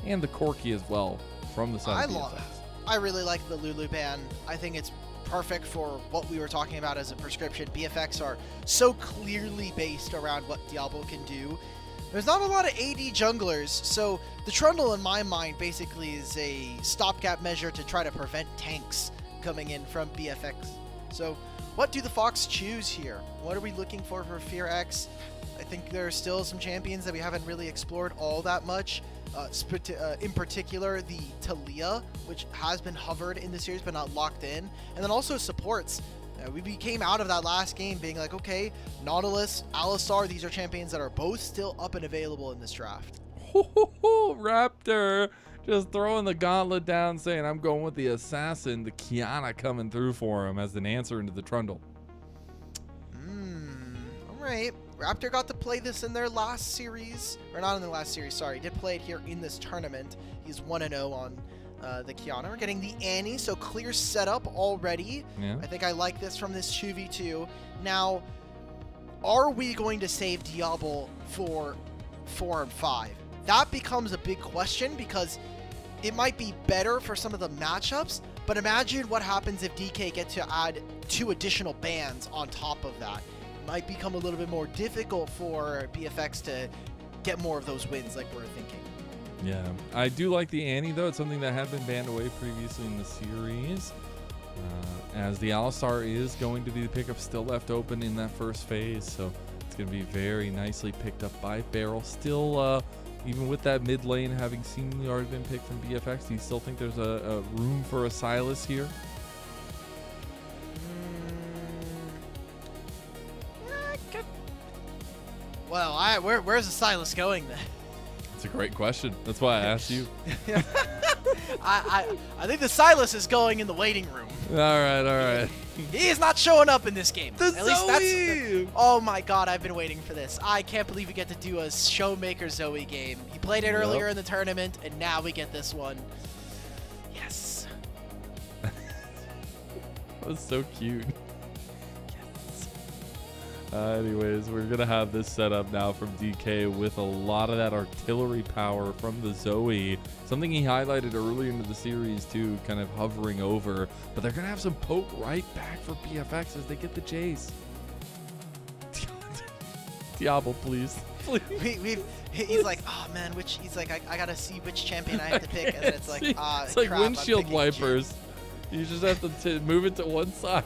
and the Corki as well from the side of BFX. I really like the Lulu ban. I think it's perfect for what we were talking about as a prescription. BFX are so clearly based around what Diable can do. There's not a lot of AD junglers, so the Trundle in my mind basically is a stopgap measure to try to prevent tanks coming in from BFX. So what do the Fox choose here? What are we looking for FEARX? I think there are still some champions that we haven't really explored all that much. In particular, the Talia, which has been hovered in the series but not locked in. And then also supports. We came out of that last game being like, okay, Nautilus, Alistar, these are champions that are both still up and available in this draft. Raptor just throwing the gauntlet down, saying, I'm going with the assassin, the Kiana coming through for him as an answer into the Trundle. All right. Raptor got to play this in their last series, or not in the last series, sorry. Did play it here in this tournament. He's 1-0 on the Kiana. We're getting the Annie, so clear setup already. Yeah. I think I like this from this 2v2. Now, are we going to save Diable for 4 and 5? That becomes a big question because it might be better for some of the matchups, but imagine what happens if DK get to add 2 additional bans on top of that. Might become a little bit more difficult for BFX to get more of those wins like we're thinking. Yeah, I do like the Annie, though. It's something that had been banned away previously in the series. As the Alistar is going to be the pickup still left open in that first phase, so it's going to be very nicely picked up by BeryL. Still, even with that mid lane having seemingly already been picked from BFX, do you still think there's a room for a Silas here? Well, where's the Silas going then? It's a great question. That's why I asked you. I think the Silas is going in the waiting room. All right. He is not showing up in this game. The At least Zoe! Oh my god, I've been waiting for this. I can't believe we get to do a ShowMaker Zoe game. He played it earlier in the tournament, and now we get this one. Yes. That was so cute. Anyways, we're going to have this set up now from DK with a lot of that artillery power from the Zoe. Something he highlighted earlier into the series, too, kind of hovering over. But they're going to have some poke right back for BFX as they get the chase. Diable, please. He's like, oh man, he's like, I got to see which champion I have to pick. And then it's like, it's like crap, windshield wipers. You just have to move it to one side.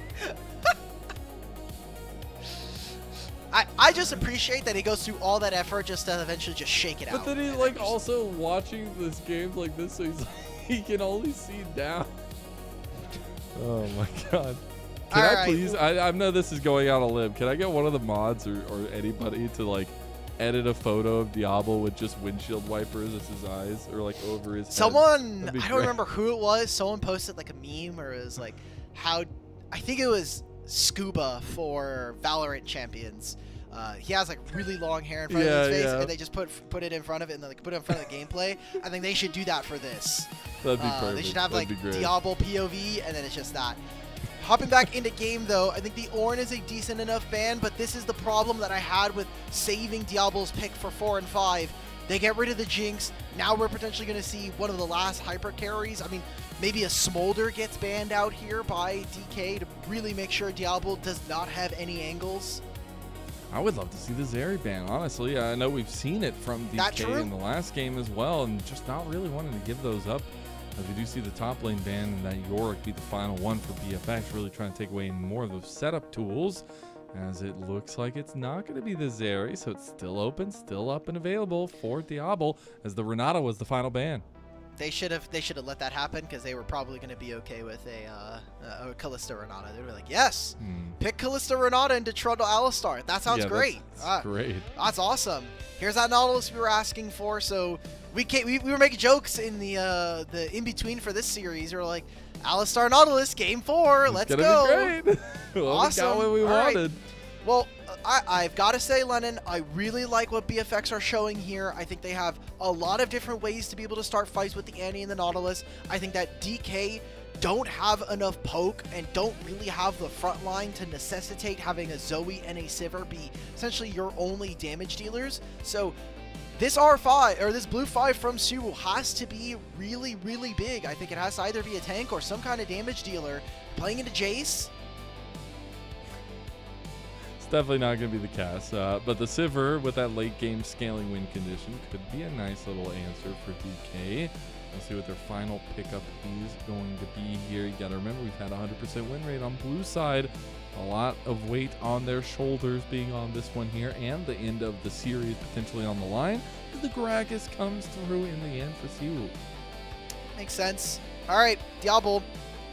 I just appreciate that he goes through all that effort just to eventually just shake it out. But then he's like also watching this game like this, so he's like, he can only see down. Oh my god. Can I please, I know this is going out a limb. Can I get one of the mods or anybody to like edit a photo of Diable with just windshield wipers as his eyes or like over his head? I don't remember who it was. Someone posted like a meme or it was like I think it was Scuba for Valorant champions. He has like really long hair in front of his face, and they just put it in front of it and then like put it in front of the gameplay. I think they should do that for this. That'd be perfect. They should have like Diable POV, and then it's just that. Hopping back into game though, I think the Ornn is a decent enough ban, but this is the problem that I had with saving Diable's pick for 4 and 5. They get rid of the Jinx. Now we're potentially going to see one of the last hyper carries. I mean, maybe a Smolder gets banned out here by DK to really make sure Diable does not have any angles. I would love to see the Zeri ban, honestly. I know we've seen it from DK in the last game as well, and just not really wanting to give those up. As we do see the top lane ban and that Yorick be the final one for BFX, really trying to take away more of those setup tools, as it looks like it's not going to be the Zeri, so it's still open, still up and available for Diable, as the Renata was the final ban. They should have let that happen because they were probably going to be okay with a Kalista Renata. They were like, yes, pick Kalista Renata into Trundle Alistar. That sounds great. That's great. That's awesome. Here's that Nautilus we were asking for. So we were making jokes in the in between for this series. We were like, Alistar Nautilus game 4. Let's go. It's gonna be great. Well, awesome. We got what we wanted. Right. Well, I've got to say, Lennon, I really like what BFX are showing here. I think they have a lot of different ways to be able to start fights with the Annie and the Nautilus. I think that DK don't have enough poke and don't really have the front line to necessitate having a Zoe and a Sivir be essentially your only damage dealers. So this R5, or this blue 5 from Siwoo has to be really, really big. I think it has to either be a tank or some kind of damage dealer. Playing into Jace. It's definitely not going to be the cast, but the Sivir with that late game scaling win condition could be a nice little answer for DK. Let's see what their final pickup is going to be here. You got to remember, we've had a 100% win rate on blue side. A lot of weight on their shoulders being on this one here, and the end of the series potentially on the line. The Gragas comes through in the end for Siwoo. Makes sense. All right, Diable,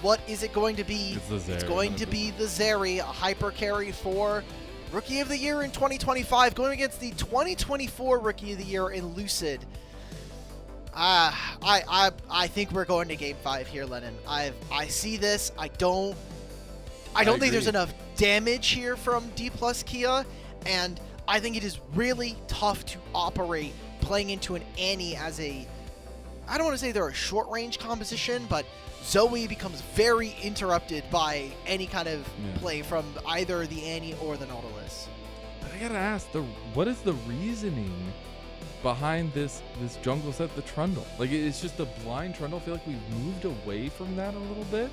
what is it going to be? It's going to be the Zeri, a hyper carry for Rookie of the Year in 2025, going against the 2024 Rookie of the Year in Lucid. I think we're going to Game 5 here, Lennon. I see this. I don't think there's enough damage here from Dplus KIA, and I think it is really tough to operate playing into an Annie as a, I don't want to say they're a short-range composition, but Zoe becomes very interrupted by any kind of play from either the Annie or the Nautilus. But I gotta ask, what is the reasoning behind this jungle set, the Trundle? Like, it's just a blind Trundle. I feel like we've moved away from that a little bit.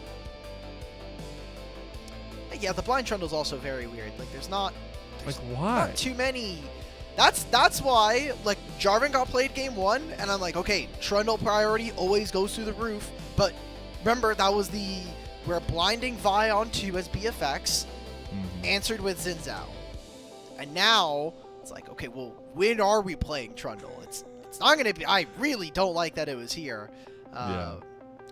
Yeah, the blind Trundle's also very weird. Like, there's not why? Not too many. That's why, like, Jarvan got played game 1, and I'm like, okay, Trundle priority always goes through the roof. But remember, that was we're blinding Vi on 2 as BFX, answered with Xin Zhao. And now, it's like, okay, well, when are we playing Trundle? It's not going to be, I really don't like that it was here.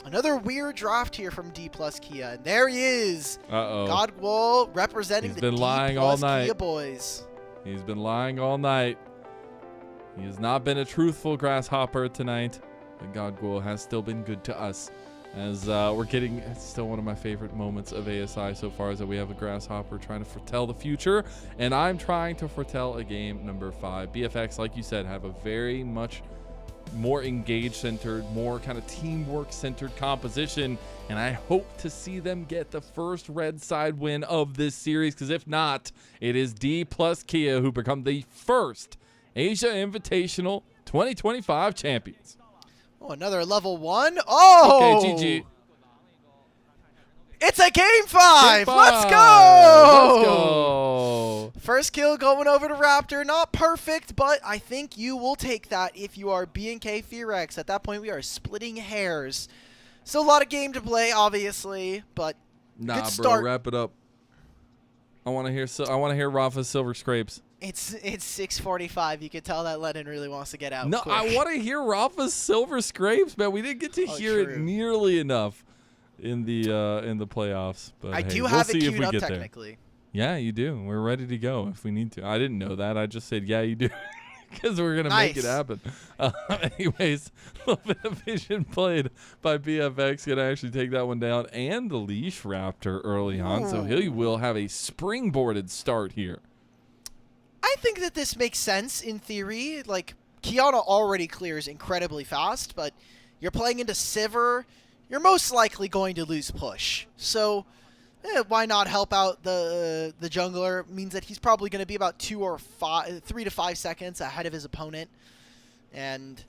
Another weird draft here from Dplus KIA, and there he is. Godwall representing the Dplus KIA boys. He's been lying all night. He has not been a truthful grasshopper tonight, but Godwall has still been good to us. As we're getting, it's still one of my favorite moments of ASI so far, is that we have a grasshopper trying to foretell the future, and I'm trying to foretell a game number 5. BFX, like you said, have a very much more engaged-centered, more kind of teamwork-centered composition, and I hope to see them get the first red side win of this series, because if not, it is Dplus KIA who become the first Asia Invitational 2025 champions. Oh, another level 1. Oh! Okay, GG. It's a game 5! Let's go! First kill going over to Raptor. Not perfect, but I think you will take that if you are BNK FEARX. At that point, we are splitting hairs. Still a lot of game to play, obviously, but good start. Bro, wrap it up. I want to hear Rafa's silver scrapes. It's 6:45. You can tell that Lennon really wants to get out. No, quick. I want to hear Rafa's silver scrapes, man. We didn't get to hear it nearly enough in the playoffs. But I do we'll have see it if queued we up get technically. There. Yeah, you do. We're ready to go if we need to. I didn't know that. I just said, yeah, you do. Because we're going to make it happen. Anyways, a little bit of vision played by BFX. Going to actually take that one down. And the leash Raptor early on. So he will have a springboarded start here. I think that this makes sense in theory. Like, Kiana already clears incredibly fast, but you're playing into Sivir. You're most likely going to lose push. So why not help out the jungler? Means that he's probably going to be about 3 to 5 seconds ahead of his opponent. And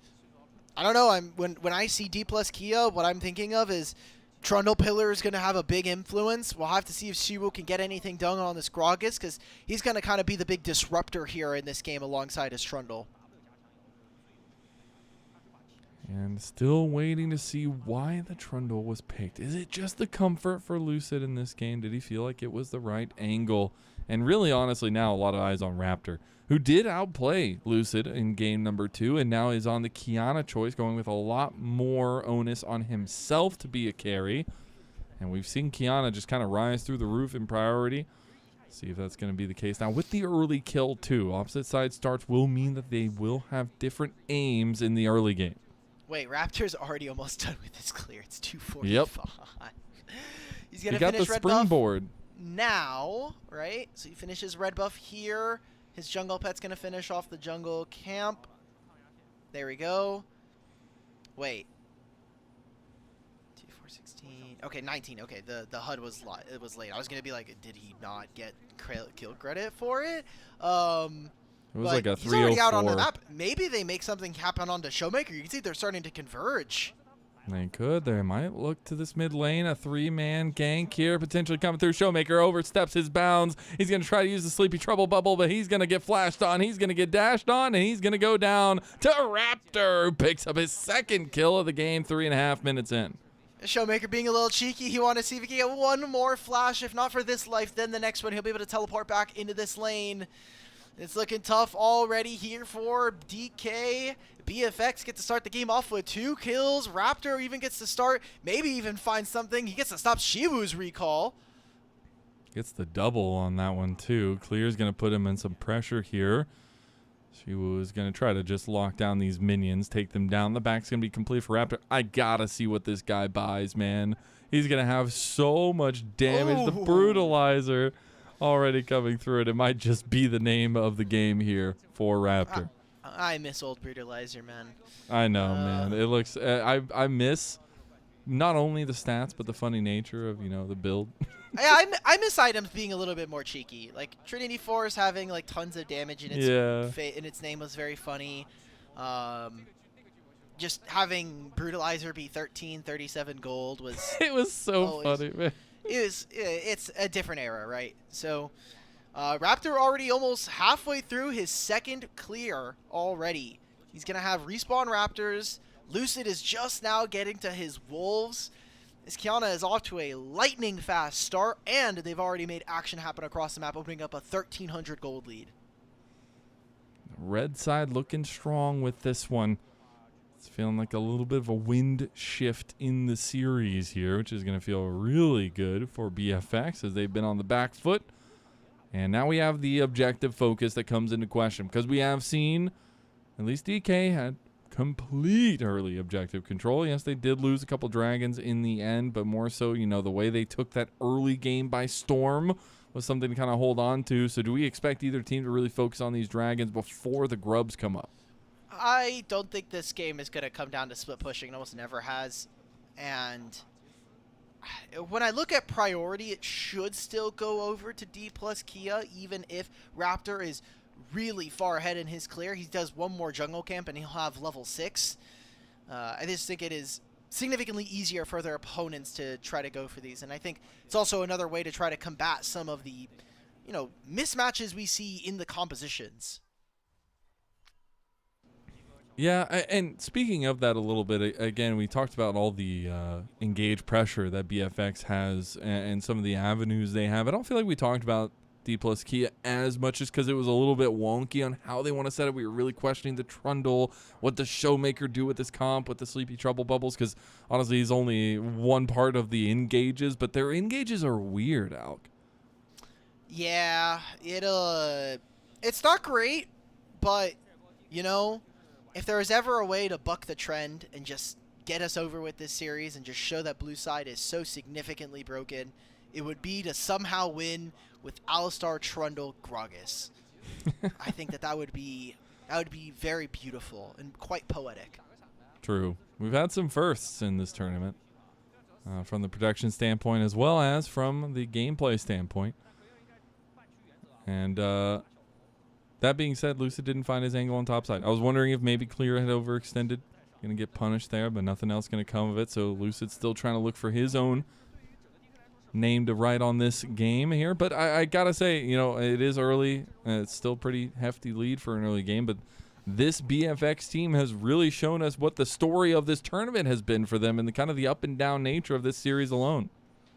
I don't know. When I see Dplus KIA, what I'm thinking of is Trundle Pillar is going to have a big influence. We'll have to see if Siwoo can get anything done on this Gragas, because he's going to kind of be the big disruptor here in this game alongside his Trundle. And still waiting to see why the Trundle was picked. Is it just the comfort for Lucid in this game? Did he feel like it was the right angle? And really, honestly, now a lot of eyes on Raptor, who did outplay Lucid in game number 2, and now is on the Kiana choice, going with a lot more onus on himself to be a carry. And we've seen Kiana just kind of rise through the roof in priority. See if that's going to be the case. Now, with the early kill, too, opposite side starts will mean that they will have different aims in the early game. Wait, Raptor's already almost done with his clear. It's 2:45. Yep. He's going to got finish the red springboard buff now, right? So he finishes red buff here. His jungle pet's going to finish off the jungle camp. There we go. Wait. 2, 4, 16. Okay, 19. Okay, the HUD was late. I was going to be like, did he not get kill credit for it? It was like a 304. He's already out on the map. Maybe they make something happen onto ShowMaker. You can see they're starting to converge. They could. They might look to this mid lane. A 3-man gank here potentially coming through. ShowMaker oversteps his bounds. He's going to try to use the Sleepy Trouble Bubble, but he's going to get flashed on. He's going to get dashed on, and he's going to go down to Raptor, who picks up his second kill of the game 3.5 minutes in. ShowMaker being a little cheeky. He wanted to see if he can get one more flash. If not for this life, then the next one he'll be able to teleport back into this lane. It's looking tough already here for DK. BFX get to start the game off with 2 kills. Raptor even gets to start, maybe even find something. He gets to stop Siwoo's recall. Gets the double on that one too. Clear's going to put him in some pressure here. Siwoo is going to try to just lock down these minions, take them down. The back's going to be complete for Raptor. I got to see what this guy buys, man. He's going to have so much damage. Ooh. The Brutalizer already coming through it. It might just be the name of the game here for Raptor. I miss old Brutalizer, man. I know, man. It looks. I miss not only the stats but the funny nature of the build. I miss items being a little bit more cheeky. Like Trinity Force having like tons of damage in its name was very funny. Just having Brutalizer be 1337 gold was. It was so funny, man. It's a different era, right? So Raptor already almost halfway through his second clear already. He's going to have respawn Raptors. Lucid is just now getting to his Wolves. This Kiana is off to a lightning fast start, and they've already made action happen across the map, opening up a 1,300 gold lead. Red side looking strong with this one. It's feeling like a little bit of a wind shift in the series here, which is going to feel really good for BFX as they've been on the back foot. And now we have the objective focus that comes into question, because we have seen at least DK had complete early objective control. Yes, they did lose a couple dragons in the end, but more so, the way they took that early game by storm was something to kind of hold on to. So do we expect either team to really focus on these dragons before the grubs come up? I don't think this game is going to come down to split pushing. It almost never has. And when I look at priority, it should still go over to Dplus KIA, even if Raptor is really far ahead in his clear. He does one more jungle camp and he'll have level 6. I just think it is significantly easier for their opponents to try to go for these. And I think it's also another way to try to combat some of the, mismatches we see in the compositions. Yeah, and speaking of that a little bit, again, we talked about all the engaged pressure that BFX has and some of the avenues they have. I don't feel like we talked about Dplus KIA as much, just because it was a little bit wonky on how they want to set it. We were really questioning the Trundle. What does ShowMaker do with this comp, with the Sleepy Trouble Bubbles? Because honestly, he's only one part of the engages, but their engages are weird, Alk. Yeah, it's not great, but, if there was ever a way to buck the trend and just get us over with this series and just show that blue side is so significantly broken, it would be to somehow win with Alistar, Trundle, Gragas. I think that would be very beautiful and quite poetic. True. We've had some firsts in this tournament, from the production standpoint as well as from the gameplay standpoint. And that being said, Lucid didn't find his angle on top side. I was wondering if maybe Clear had overextended. Going to get punished there, but nothing else going to come of it. So Lucid's still trying to look for his own name to write on this game here. But I got to say, it is early. It's still pretty hefty lead for an early game. But this BFX team has really shown us what the story of this tournament has been for them and the kind of the up and down nature of this series alone.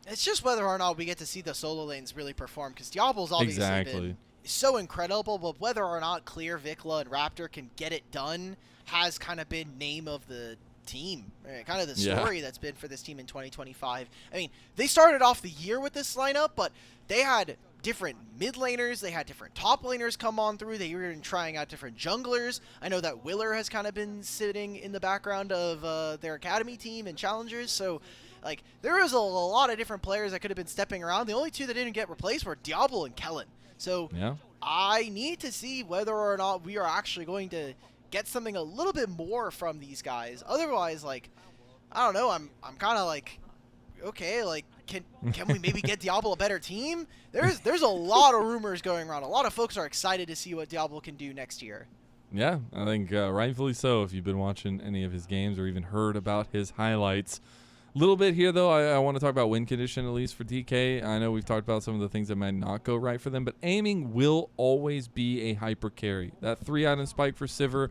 It's just whether or not we get to see the solo lanes really perform, because Diable's obviously been so incredible, but whether or not Clear, VicLa, and Raptor can get it done has kind of been name of the team, right? Kind of the story that's been for this team in 2025. I mean, they started off the year with this lineup, but they had different mid laners, they had different top laners come on through, they were even trying out different junglers. I know that Willer has kind of been sitting in the background of their academy team and challengers, so like there was a lot of different players that could have been stepping around. The only two that didn't get replaced were Diable and Kellin. So I need to see whether or not we are actually going to get something a little bit more from these guys. Otherwise, like, I don't know, I'm kind of like, okay, like, can we maybe get Diable a better team? There's a lot of rumors going around. A lot of folks are excited to see what Diable can do next year. Yeah, I think rightfully so if you've been watching any of his games or even heard about his highlights. A little bit here, though, I want to talk about win condition, at least for DK. I know we've talked about some of the things that might not go right for them, but aiming will always be a hyper carry. That 3-item spike for Sivir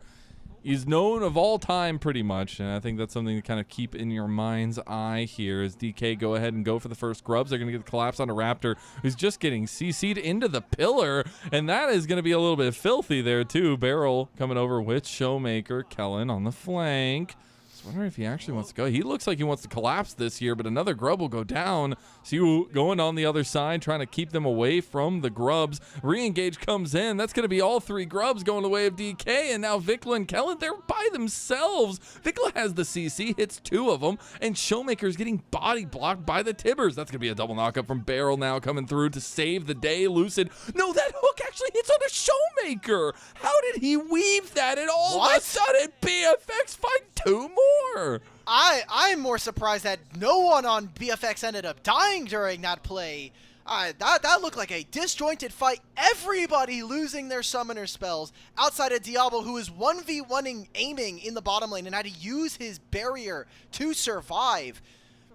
is known of all time pretty much, and I think that's something to kind of keep in your mind's eye here as DK go ahead and go for the first grubs. They're going to get the collapse on a Raptor who's just getting CC'd into the pillar, and that is going to be a little bit filthy there too. BeryL coming over with ShowMaker, Kellin on the flank. I was wondering if he actually wants to go. He looks like he wants to collapse this here, but another grub will go down. Siwoo going on the other side, trying to keep them away from the grubs. Re-engage comes in. That's going to be all 3 grubs going the way of DK, and now VicLa and Kellin, they're by themselves. VicLa has the CC, hits 2 of them, and ShowMaker is getting body blocked by the Tibbers. That's going to be a double knockup from BeryL now coming through to save the day. Lucid, no, that hook actually hits on a ShowMaker. How did he weave that? And all of a sudden, BFX find 2 more. I'm more surprised that no one on BFX ended up dying during that play. That looked like a disjointed fight. Everybody losing their summoner spells outside of Diable, who is 1v1ing aiming in the bottom lane and had to use his barrier to survive.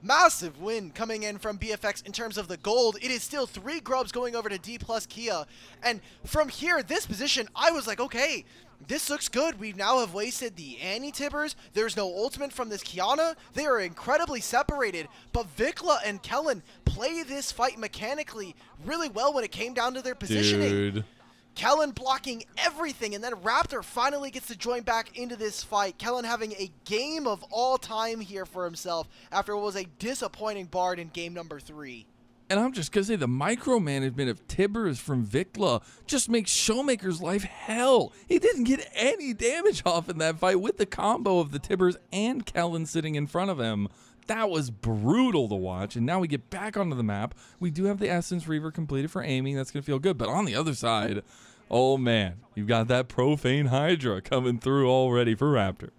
Massive win coming in from BFX in terms of the gold. It is still 3 grubs going over to Dplus KIA. And from here, this position, I was like, okay, this looks good. We now have wasted the anti-tibbers. There's no ultimate from this Kiana. They are incredibly separated. But VicLa and Kellin play this fight mechanically really well when it came down to their positioning. Dude. Kellin blocking everything, and then Raptor finally gets to join back into this fight. Kellin having a game of all time here for himself after what was a disappointing Bard in game number 3. And I'm just going to say the micromanagement of Tibbers from VicLa just makes ShowMaker's life hell. He didn't get any damage off in that fight with the combo of the Tibbers and Kellin sitting in front of him. That was brutal to watch, and now we get back onto the map. We do have the Essence Reaver completed for aiming. That's going to feel good, but on the other side, oh man, you've got that Profane Hydra coming through already for Raptor.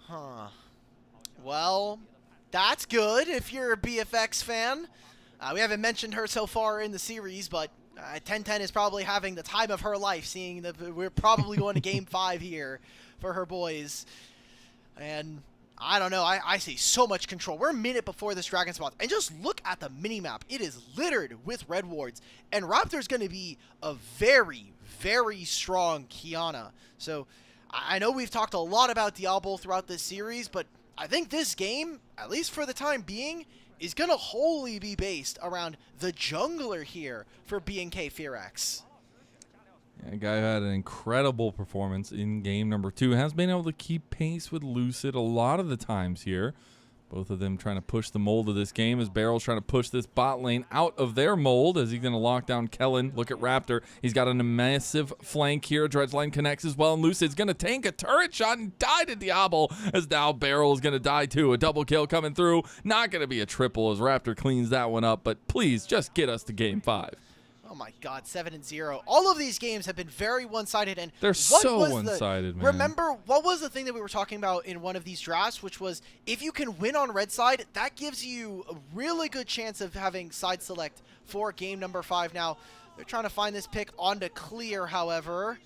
Huh. Well, that's good if you're a BFX fan. We haven't mentioned her so far in the series, but 1010 is probably having the time of her life, seeing that we're probably going to Game 5 here for her boys. And I don't know, I see so much control. We're a minute before this dragon spot, and just look at the minimap. It is littered with red wards, and Raptor's going to be a very, very strong Kiana. So I know we've talked a lot about Diable throughout this series, but I think this game, at least for the time being, is going to wholly be based around the jungler here for BNK FEARX. Yeah, a guy who had an incredible performance in game number 2 has been able to keep pace with Lucid a lot of the times here. Both of them trying to push the mold of this game as BeryL's trying to push this bot lane out of their mold as he's going to lock down Kellin. Look at Raptor. He's got a massive flank here. Dredge line connects as well, and Lucid's going to tank a turret shot and die to Diable as now BeryL is going to die too. A double kill coming through. Not going to be a triple as Raptor cleans that one up, but please just get us to game 5. Oh my god, 7-0. All of these games have been very one-sided, and they're so one-sided, man. Remember, what was the thing that we were talking about in one of these drafts, which was if you can win on red side, that gives you a really good chance of having side select for game number 5. Now, they're trying to find this pick onto clear, however.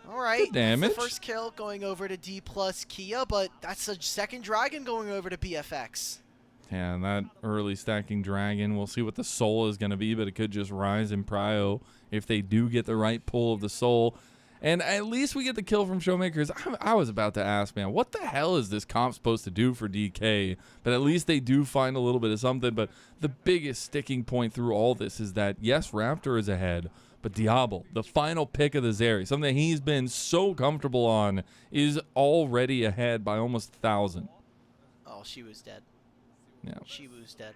All right, good damage. First kill going over to Dplus KIA, but that's a second dragon going over to BFX. Yeah, and that early stacking dragon, we'll see what the soul is going to be, but it could just rise in prio if they do get the right pull of the soul. And at least we get the kill from ShowMakers. I was about to ask, man, what the hell is this comp supposed to do for DK? But at least they do find a little bit of something. But the biggest sticking point through all this is that, yes, Raptor is ahead, but Diable, the final pick of the Zeri, something he's been so comfortable on, is already ahead by almost 1,000. Oh, she was dead. Yeah. Siwoo's dead.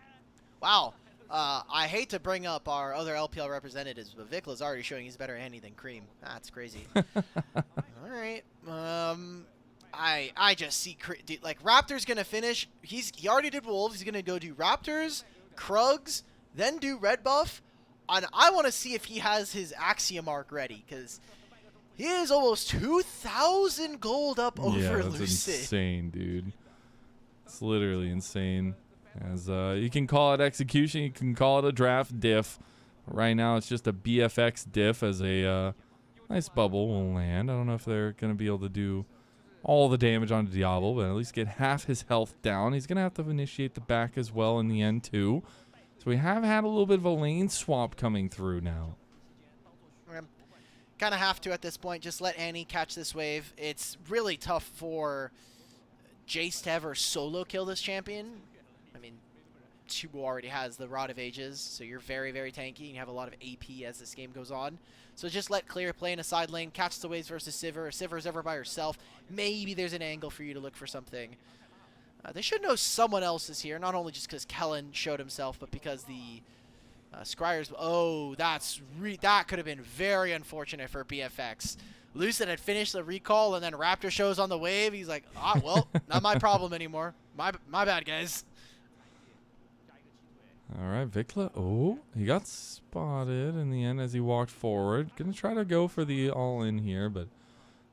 Wow. I hate to bring up our other LPL representatives, but VicLa's already showing he's better at Henny than Cream. That's crazy. All right. I just see like Raptor's gonna finish. He already did Wolves. He's gonna go do Raptors, Krugs, then do Red Buff. And I want to see if he has his Axiom arc ready, because he is almost 2,000 gold up over yeah, that's Lucid. insane, dude. It's literally insane. As you can call it execution, you can call it a draft diff. Right now, it's just a BFX diff as a nice bubble will land. I don't know if they're going to be able to do all the damage on Diable, but at least get half his health down. He's going to have to initiate the back as well in the end, too. So we have had a little bit of a lane swap coming through now. Kind of have to at this point. Just let Annie catch this wave. It's really tough for Jace to ever solo kill this champion. I mean, Siwoo already has the Rod of Ages, so you're very, very tanky, and you have a lot of AP as this game goes on. So just let Clear play in a side lane, catch the waves versus Sivir. If Sivir's ever by herself, maybe there's an angle for you to look for something. They should know someone else is here, not only just because Kellin showed himself, but because the Scryers. Oh, that could have been very unfortunate for BFX. Lucid had finished the recall, and then Raptor shows on the wave. He's like, well, not my problem anymore. My bad, guys. All right, VicLa. Oh, he got spotted in the end as he walked forward. Gonna try to go for the all-in here, but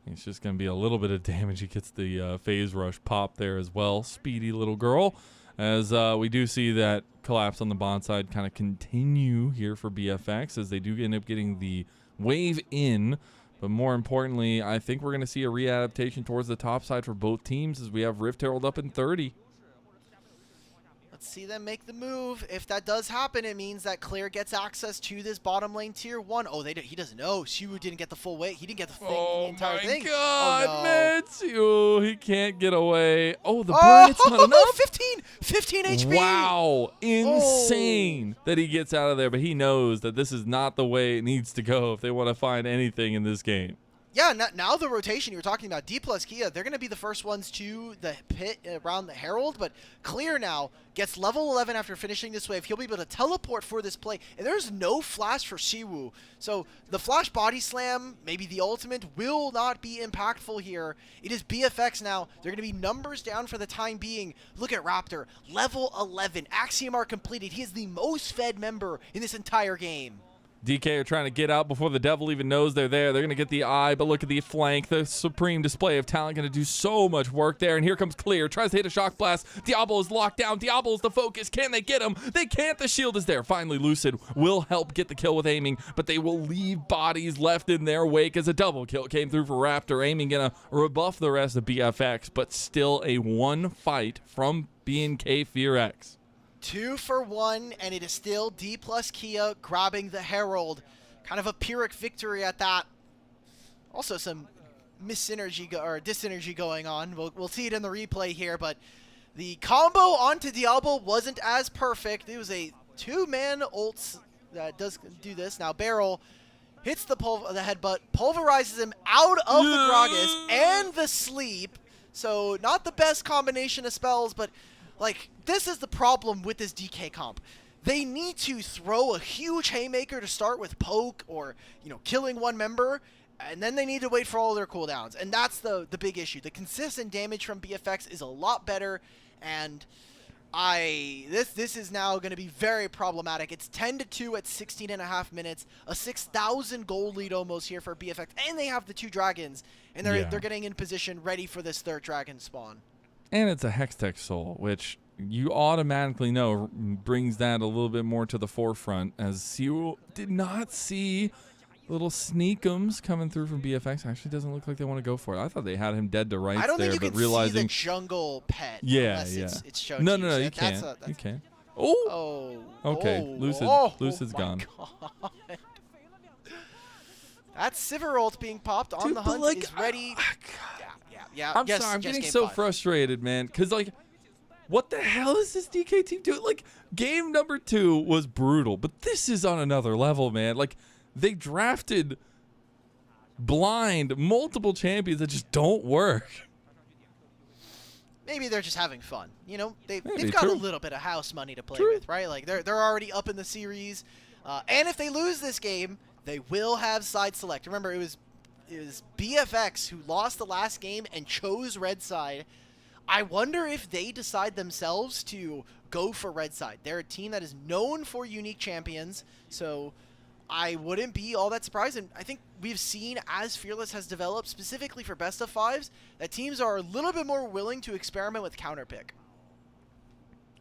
it's just gonna be a little bit of damage. He gets the phase rush pop there as well. Speedy little girl. As we do see that collapse on the bond side kind of continue here for BFX as they do end up getting the wave in. But more importantly, I think we're going to see a readaptation towards the top side for both teams as we have Rift Herald up in 30. Let's see them make the move. If that does happen, it means that Clear gets access to this bottom lane tier 1. Oh, he doesn't know. Siwoo didn't get the full weight. He didn't get the entire thing. Oh, my God, man. Siwoo, he can't get away. Oh, the burn, it's not enough. 15 HP. Wow. Insane that he gets out of there, but he knows that this is not the way it needs to go if they want to find anything in this game. Yeah, now the rotation you were talking about, Dplus KIA, they're going to be the first ones to the pit around the Herald, but Clear now gets level 11 after finishing this wave. He'll be able to teleport for this play, and there's no flash for Siwoo. So the flash body slam, maybe the ultimate, will not be impactful here. It is BFX now. They're going to be numbers down for the time being. Look at Raptor, level 11, Axiom are completed. He is the most fed member in this entire game. DK are trying to get out before the devil even knows they're there. They're going to get the eye, but look at the flank. The supreme display of talent going to do so much work there. And here comes Clear. Tries to hit a shock blast. Diable is locked down. Diable is the focus. Can they get him? They can't. The shield is there. Finally, Lucid will help get the kill with aiming, but they will leave bodies left in their wake as a double kill came through for Raptor. Aiming going to rebuff the rest of BFX, but still a one fight from BNK FEARX. 2 for 1, and it is still Dplus KIA grabbing the Herald. Kind of a Pyrrhic victory at that. Also some disynergy going on. We'll see it in the replay here, but the combo onto Diable wasn't as perfect. It was a 2-man ult that does do this. Now BeryL hits the headbutt, pulverizes him out of the Gragas and the sleep. So not the best combination of spells, but like, this is the problem with this DK comp. They need to throw a huge haymaker to start with poke or, killing one member, and then they need to wait for all their cooldowns. And that's the big issue. The consistent damage from BFX is a lot better, and this is now going to be very problematic. It's 10-2 at 16.5 minutes, a 6,000 gold lead almost here for BFX, and they have the 2 dragons, and they're getting in position ready for this 3rd dragon spawn. And it's a Hextech Soul, which you automatically know brings that a little bit more to the forefront, as Siwoo did not see little sneakums coming through from BFX. Actually doesn't look like they want to go for it. I thought they had him dead to rights there, but realizing... I don't think you can see the jungle pet unless it's shown to you. No, you can't. You can't. Oh! Okay, Lucid's gone. God. That's Sivir ult being popped on the hunt. Is ready. Yeah. I'm sorry, I'm getting so frustrated, man. Because, what the hell is this DK team doing? Game number 2 was brutal, but this is on another level, man. They drafted blind multiple champions that just don't work. Maybe they're just having fun. They've got a little bit of house money to play with, right? They're already up in the series. And if they lose this game, they will have side select. Remember, it was BFX who lost the last game and chose red side. I wonder if they decide themselves to go for red side. They're a team that is known for unique champions, so I wouldn't be all that surprised. And I think we've seen, as Fearless has developed, specifically for best of 5s, that teams are a little bit more willing to experiment with counter pick.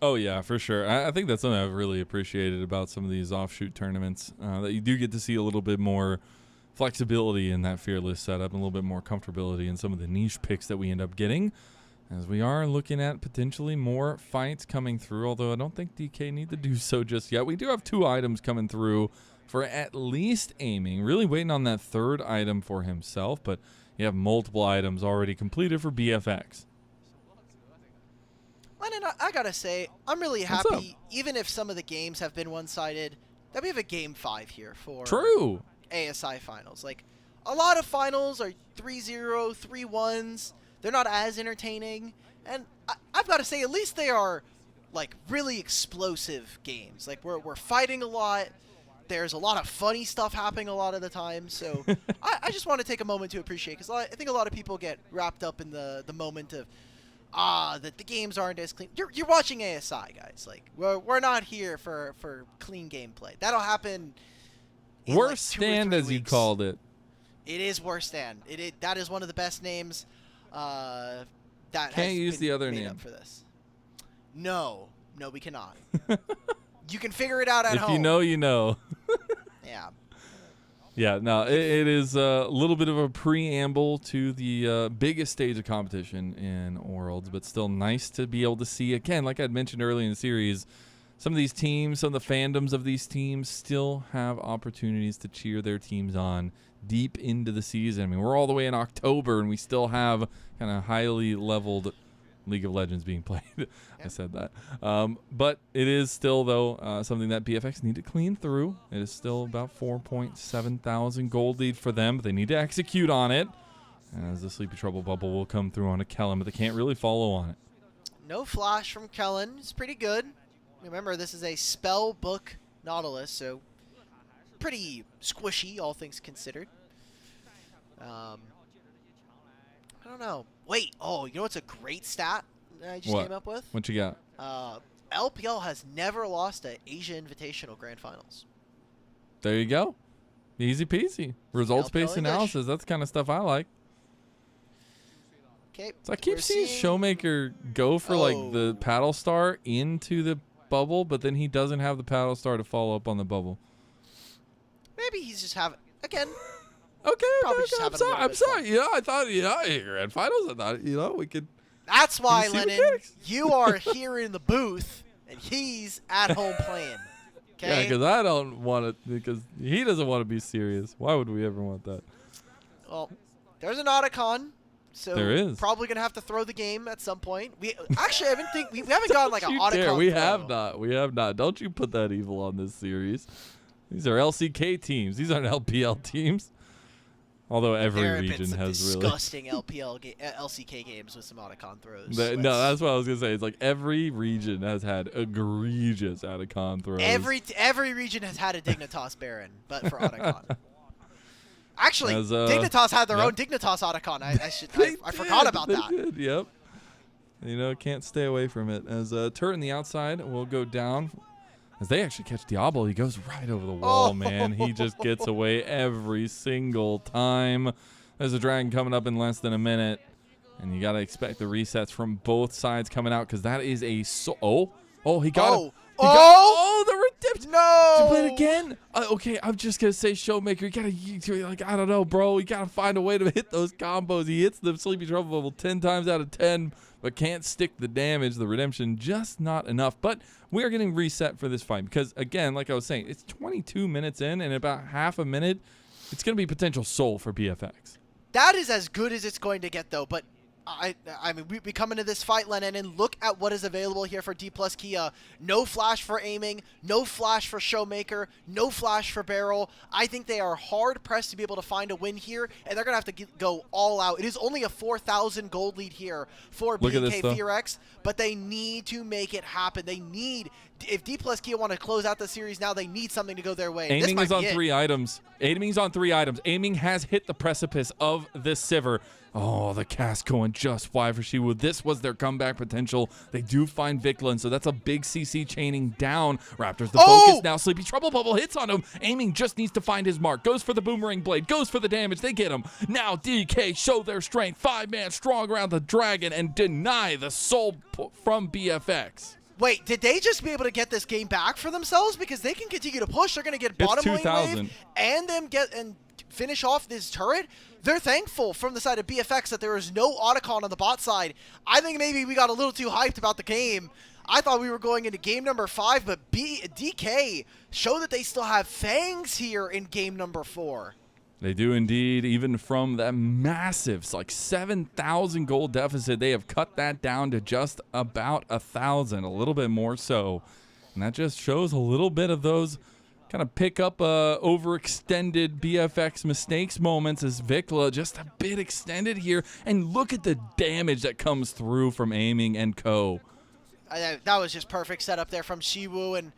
Oh, yeah, for sure. I think that's something I've really appreciated about some of these offshoot tournaments, that you do get to see a little bit more flexibility in that Fearless setup and a little bit more comfortability in some of the niche picks that we end up getting, as we are looking at potentially more fights coming through, although I don't think DK need to do so just yet. We do have 2 items coming through for at least Aiming, really waiting on that 3rd item for himself, but you have multiple items already completed for BFX. Lennon, I gotta say, I'm really happy, even if some of the games have been one-sided, that we have a Game 5 here for True. ASI finals. Like, a lot of finals are 3-0, 3-1s. They're not as entertaining. And I've got to say, at least they are, like, really explosive games. Like, we're fighting a lot. There's a lot of funny stuff happening a lot of the time. So I just want to take a moment to appreciate, because I think a lot of people get wrapped up in the moment of, that the games aren't as clean. You're watching ASI, guys. Like, we're not here for clean gameplay. That'll happen. Worst stand, as you called it. It is worst stand. That is one of the best names. That can't use the other name for this. No, we cannot. You can figure it out at home. If you know, you know. Yeah. Yeah, no, it is a little bit of a preamble to the biggest stage of competition in Worlds, but still nice to be able to see, again, like I'd mentioned earlier in the series, some of these teams, some of the fandoms of these teams still have opportunities to cheer their teams on deep into the season. I mean, we're all the way in October, and we still have kind of highly leveled League of Legends being played. I said that. But it is still, though, something that BFX need to clean through. It is still about 4.7 thousand gold lead for them, but they need to execute on it, as the Sleepy Trouble bubble will come through on a Kellin, but they can't really follow on it. No flash from Kellin. It's pretty good. Remember, this is a spell book Nautilus, so pretty squishy, all things considered. I don't know. Wait, you know what's a great stat that I just came up with? What you got? LPL has never lost at Asia Invitational Grand Finals. There you go. Easy peasy. Results-based analysis. That's the kind of stuff I like. Okay. So I keep seeing ShowMaker go for like the paddle star into the bubble, but then he doesn't have the paddle star to follow up on the bubble. Maybe he's just having, again. Okay, I'm sorry. Yeah, I thought, grand finals. I thought, we could. That's why, Lennon, you are here in the booth, and he's at home playing. Okay? Yeah, because I don't want it, because he doesn't want to be serious. Why would we ever want that? Well, there's an Otacon, so there is. Probably gonna have to throw the game at some point. We actually, I haven't think we haven't gotten like an Otacon. We have not. We have not. Don't you put that evil on this series? These are LCK teams. These aren't LPL teams. Although every region has disgusting LCK games with some Otacon throws. No, that's what I was gonna say. It's like every region has had egregious Otacon throws. Every region has had a Dignitas Baron, but for Otacon. Actually, Dignitas had their own Dignitas Otacon. I forgot about that. Did, yep. Can't stay away from it. As Turret in the outside will go down. As they actually catch Diable, he goes right over the wall, man. He just gets away every single time. There's a Dragon coming up in less than a minute. And you got to expect the resets from both sides coming out, because that is a... he got him. The redemption. No. But again, okay, I'm just going to say, ShowMaker, you got to, I don't know, bro. You got to find a way to hit those combos. He hits the Sleepy Trouble bubble 10 times out of 10, but can't stick the damage. The redemption, just not enough. But we are getting reset for this fight because, again, like I was saying, it's 22 minutes in, and about half a minute, it's going to be potential soul for BFX. That is as good as it's going to get, though. But I mean, we come into this fight, Lennon, and look at what is available here for Dplus KIA. No flash for Aiming, no flash for ShowMaker, no flash for BeryL. I think they are hard-pressed to be able to find a win here, and they're going to have to go all out. It is only a 4,000 gold lead here for BNK FEARX, but they need to make it happen. They need... If Dplus KIA want to close out the series now, they need something to go their way. Aiming is on 3 items. Aiming's on 3 items. Aiming has hit the precipice of this Sivir. Oh, the cast going just wide for Siwoo. This was their comeback potential. They do find VicLa, and so that's a big CC chaining down. Raptor's the focus now. Sleepy Trouble Bubble hits on him. Aiming just needs to find his mark. Goes for the Boomerang Blade. Goes for the damage. They get him. Now DK show their strength. 5-man strong around the Dragon and deny the soul from BFX. Wait, did they just be able to get this game back for themselves? Because they can continue to push. They're going to get bottom lane wave and them finish off this turret. They're thankful from the side of BFX that there is no Otacon on the bot side. I think maybe we got a little too hyped about the game. I thought we were going into game number 5, but DK show that they still have fangs here in game number 4. They do indeed. Even from that massive, like 7,000 gold deficit, they have cut that down to just about 1,000, a little bit more so. And that just shows a little bit of those kind of pick up overextended BFX mistakes moments as VicLa just a bit extended here. And look at the damage that comes through from aiming and co. That was just perfect setup there from Siwoo, and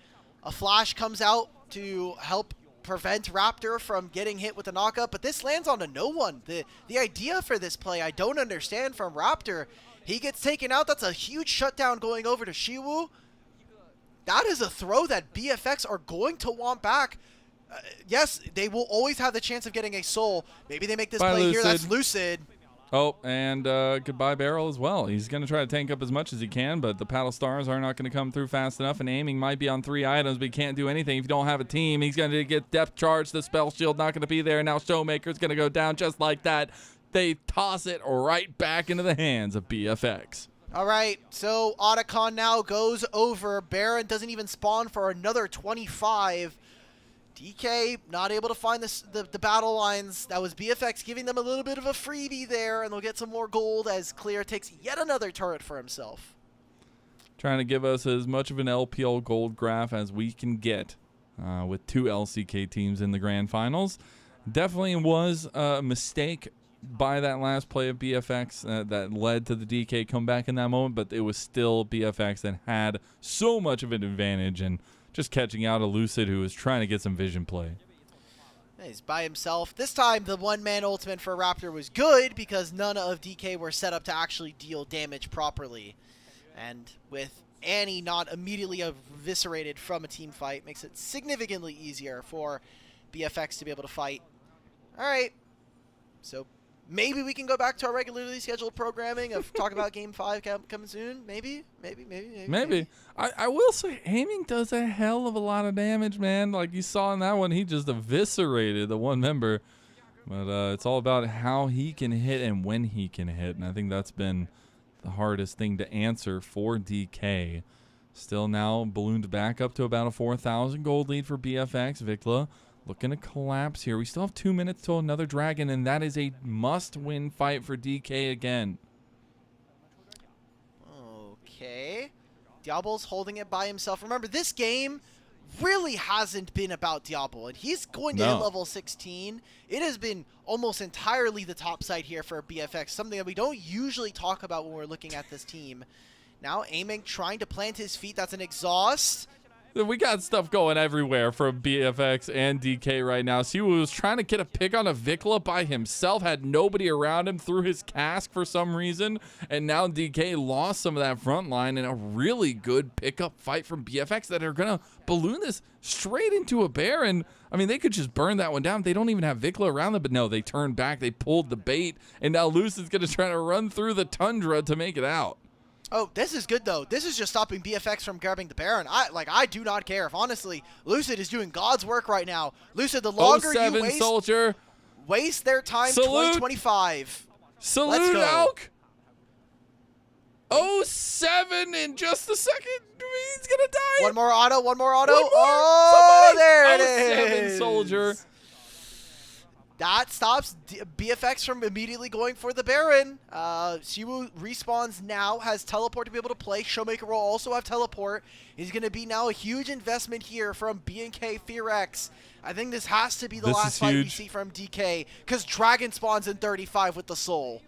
a flash comes out to help prevent Raptor from getting hit with a knockup, but this lands onto no one. The idea for this play I don't understand from Raptor. He gets taken out. That's a huge shutdown going over to Siwoo. That is a throw that BFX are going to want back. Yes, they will always have the chance of getting a soul. Maybe they make this play Lucid. here. That's Lucid. Oh, and goodbye BeryL as well. He's going to try to tank up as much as he can, but the paddle stars are not going to come through fast enough, and aiming might be on 3 items, but he can't do anything if you don't have a team. He's going to get depth charge. The spell shield not going to be there. Now ShowMaker's going to go down just like that. They toss it right back into the hands of BFX. All right, so Otacon now goes over. Baron doesn't even spawn for another 25. DK not able to find the battle lines. That was BFX giving them a little bit of a freebie there, and they'll get some more gold as Clear takes yet another turret for himself. Trying to give us as much of an LPL gold graph as we can get with 2 LCK teams in the grand finals. Definitely was a mistake by that last play of BFX that led to the DK comeback in that moment, but it was still BFX that had so much of an advantage and just catching out a Lucid who was trying to get some vision play. He's by himself. This time the one-man ultimate for Raptor was good because none of DK were set up to actually deal damage properly. And with Annie not immediately eviscerated from a team fight, makes it significantly easier for BFX to be able to fight. Alright, so maybe we can go back to our regularly scheduled programming of talk about Game 5 coming soon. Maybe. I will say, aiming does a hell of a lot of damage, man. Like you saw in that one, he just eviscerated the one member. But it's all about how he can hit and when he can hit. And I think that's been the hardest thing to answer for DK. Still now ballooned back up to about a 4,000 gold lead for BFX. VicLa looking to collapse here. We still have 2 minutes till another dragon, and that is a must-win fight for DK again. Okay. Diable's holding it by himself. Remember, this game really hasn't been about Diable, and he's going to hit level 16. It has been almost entirely the top side here for BFX, something that we don't usually talk about when we're looking at this team. Now aiming, trying to plant his feet. That's an exhaust. We got stuff going everywhere from BFX and DK right now. Siwoo was trying to get a pick on a VicLa by himself, had nobody around him through his cask for some reason, and now DK lost some of that front line in a really good pickup fight from BFX that are going to balloon this straight into a Baron. I mean, they could just burn that one down. They don't even have VicLa around them, but no, they turned back, they pulled the bait, and now Lucid's going to try to run through the tundra to make it out. Oh, this is good, though. This is just stopping BFX from grabbing the Baron. I do not care. If, honestly, Lucid is doing God's work right now. Lucid, the longer you waste their time, 2025. Salute, Alk. 07 in just a second. He's going to die. One more auto. Oh, there it is. 07 Soldier. That stops BFX from immediately going for the Baron. Siwoo respawns now, has teleport to be able to play. ShowMaker will also have teleport. He's going to be now a huge investment here from BNK FEARX. I think this has to be the last fight we see from DK, because Dragon spawns in 35 with the soul.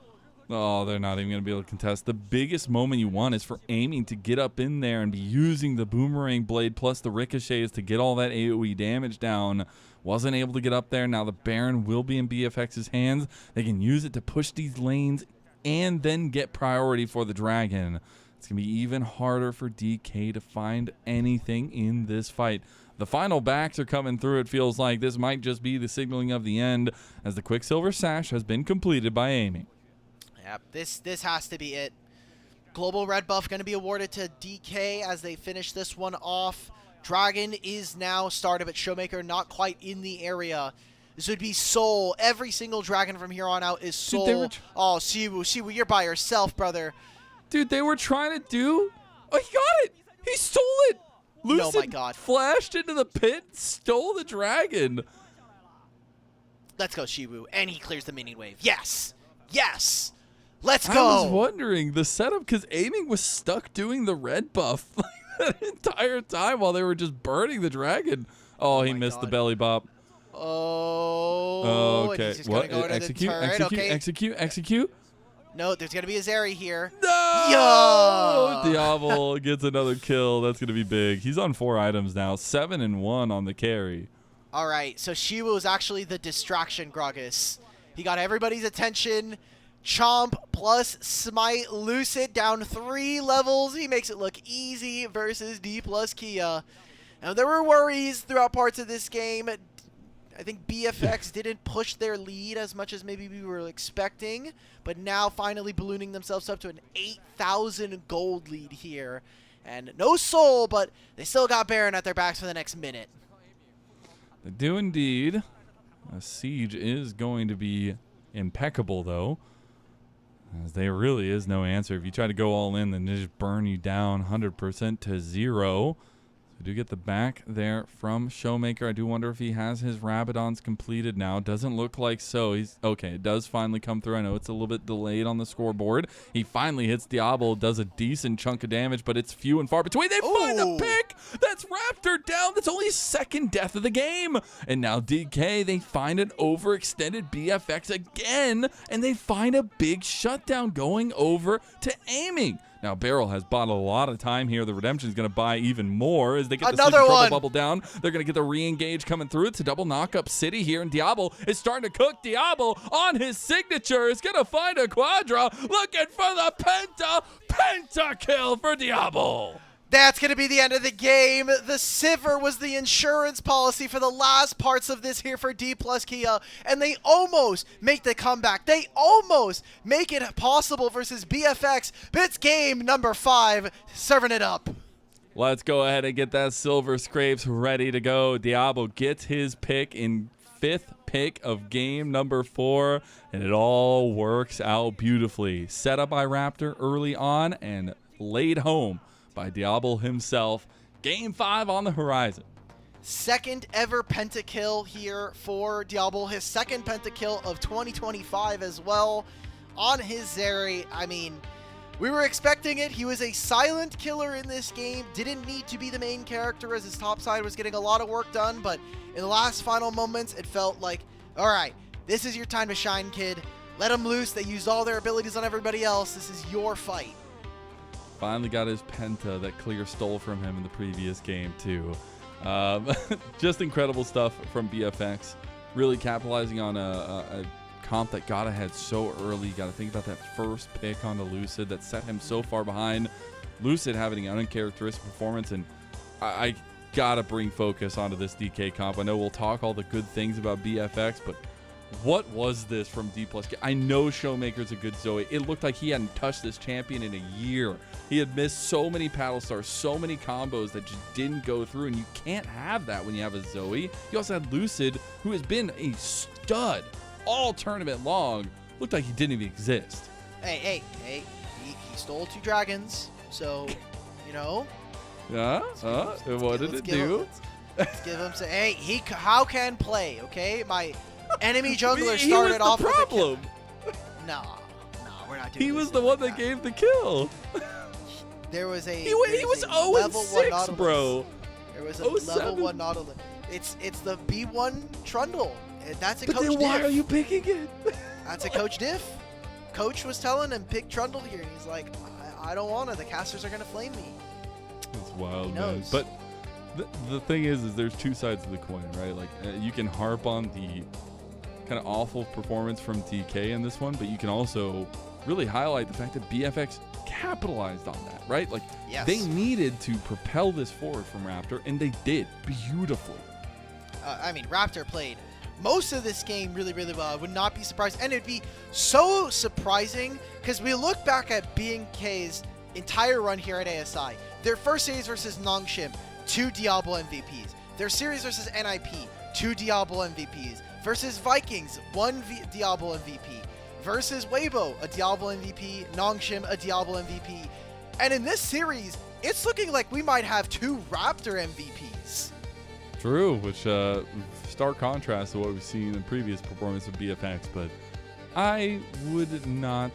Oh, they're not even going to be able to contest. The biggest moment you want is for aiming to get up in there and be using the boomerang blade plus the ricochets to get all that AoE damage down. Wasn't able to get up there. Now the Baron will be in BFX's hands. They can use it to push these lanes and then get priority for the Dragon. It's going to be even harder for DK to find anything in this fight. The final backs are coming through. It feels like this might just be the signaling of the end as the Quicksilver Sash has been completed by aiming. Yeah, this has to be it. Global red buff going to be awarded to DK as they finish this one off. Dragon is now started, but ShowMaker not quite in the area. This would be Soul. Every single dragon from here on out is Soul. Dude, oh, Siwoo, you're by yourself, brother. Dude, they were trying to do... Oh, he got it! He stole it! Lucid oh my God. Flashed into the pit, stole the dragon. Let's go, Siwoo. And he clears the minion wave. Yes! Yes! Let's go! I was wondering, the setup, because Aiming was stuck doing the red buff that entire time while they were just burning the dragon. Oh, he missed the belly bop. Oh, okay. What? Execute. No, there's going to be a Zeri here. No! Yo! Diable gets another kill. That's going to be big. He's on 4 items now. 7-1 on the carry. All right, so Siwoo is actually the distraction Gragas. He got everybody's attention. Chomp plus Smite. Lucid down 3 levels. He makes it look easy versus Dplus KIA. Now, there were worries throughout parts of this game. I think BFX didn't push their lead as much as maybe we were expecting, but now finally ballooning themselves up to an 8,000 gold lead here. And no Soul, but they still got Baron at their backs for the next minute. They do indeed. A siege is going to be impeccable, though, as there really is no answer. If you try to go all in, then they just burn you down 100% to 0. We do get the back there from ShowMaker. I do wonder if he has his Rabadons completed now. Doesn't look like so. He's okay. It does finally come through. I know it's a little bit delayed on the scoreboard. He finally hits Diable, does a decent chunk of damage, but it's few and far between. They find the pick. That's Raptor down. That's only his 2nd death of the game. And now DK, they find an overextended BFX again, and they find a big shutdown going over to Aiming. Now, BeryL has bought a lot of time here. The Redemption is going to buy even more as they get the trouble bubble down. They're going to get the re-engage coming through. It's a double knock-up city here, and Diable is starting to cook. Diable on his signature is going to find a Quadra, looking for the Penta kill for Diable. That's going to be the end of the game. The Sivir was the insurance policy for the last parts of this here for Dplus KIA, and they almost make the comeback. They almost make it possible versus BFX, but it's game number 5, serving it up. Let's go ahead and get that Silver Scrapes ready to go. Diable gets his pick in 5th pick of game number 4, and it all works out beautifully. Set up by Raptor early on and laid home by Diable himself. Game 5 on the horizon. 2nd ever pentakill here for Diable. His 2nd pentakill of 2025 as well on his Zeri. I mean, we were expecting it. He was a silent killer in this game. Didn't need to be the main character as his top side was getting a lot of work done. But in the last final moments, it felt like, all right, this is your time to shine, kid. Let them loose. They used all their abilities on everybody else. This is your fight. Finally got his Penta that Clear stole from him in the previous game too. Just incredible stuff from BFX. Really capitalizing on a comp that got ahead so early. Got to think about that first pick onto Lucid that set him so far behind. Lucid having an uncharacteristic performance, and I got to bring focus onto this DK comp. I know we'll talk all the good things about BFX, but what was this from Dplus KIA? I know ShowMaker's a good Zoe. It looked like he hadn't touched this champion in a year. He had missed so many paddle stars, so many combos that just didn't go through, and you can't have that when you have a Zoe. You also had Lucid, who has been a stud all tournament long. Looked like he didn't even exist. Hey, he stole 2 dragons, so, you know. Yeah? What did it do? Let's give him some. Hey, how can play, okay? My enemy jungler started off with a kill. No, we're not doing. He was the one that gave the kill. There was a. He was 0-6, bro. There was a level 1 Nautilus. It's the B1 Trundle. That's a coach diff. Then why are you picking it? That's a coach diff. Coach was telling him pick Trundle here, and he's like, I don't want to. The casters are gonna flame me. That's wild, man. But the thing is there's 2 sides of the coin, right? Like you can harp on the kind of awful performance from DK in this one, but you can also really highlight the fact that BFX capitalized on that, right? Like they needed to propel this forward from Raptor, and they did beautifully. I mean, Raptor played most of this game really, really well. I would not be surprised, and it'd be so surprising because we look back at BNK's entire run here at ASI. Their first series versus Nongshim, 2 Diable MVPs. Their series versus NIP, 2 Diable MVPs. Versus Vikings, 1 Diable MVP. Versus Weibo, a Diable MVP. Nongshim, a Diable MVP. And in this series, it's looking like we might have 2 Raptor MVPs. True, which stark contrast to what we've seen in previous performance of BFX, but I would not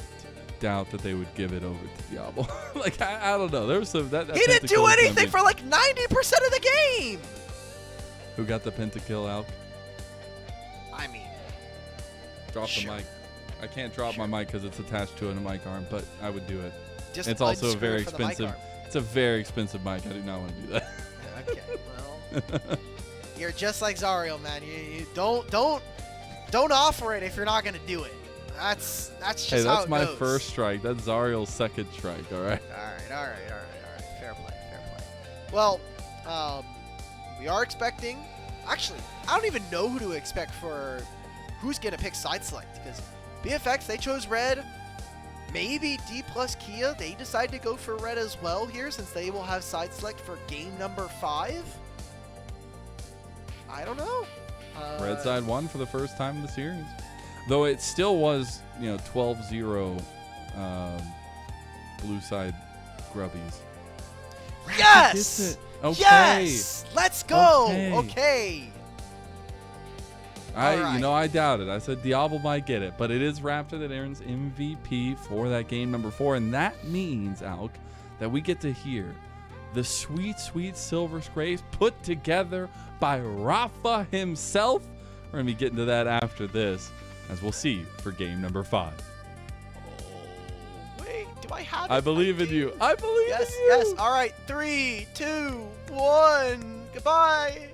doubt that they would give it over to Diable. Like, I don't know. There was some that he didn't do anything for like 90% of the game. Who got the pentakill, Alk? I mean, drop the mic. I can't drop my mic because it's attached to a mic arm, but I would do it. Just it's also a very expensive. It's a very expensive mic. I do not want to do that. Okay, well, you're just like Zariel, man. You don't offer it if you're not gonna do it. That's just hey, how that's it my goes. first strike. That's Zariel's second strike. All right. All right. Fair play. Well, we are expecting. Actually, I don't even know who to expect for who's gonna pick side select, because BFX, they chose red. Maybe Dplus KIA, they decide to go for red as well here, since they will have side select for game number 5. I don't know. Red side won for the first time in the series, though it still was, 12-0 blue side grubbies. Yes! Okay. Yes! Let's go! Okay. I doubt it. I said Diable might get it, but it is Raptor that earns MVP for that game number 4, and that means, Alk, that we get to hear the sweet, sweet silver scrapes put together by Rafa himself. We're going to be getting to that after this, as we'll see for game number 5. Oh, wait, do I have it? I believe in you. I believe in you. Yes. All right, 3, 2, 1. Goodbye.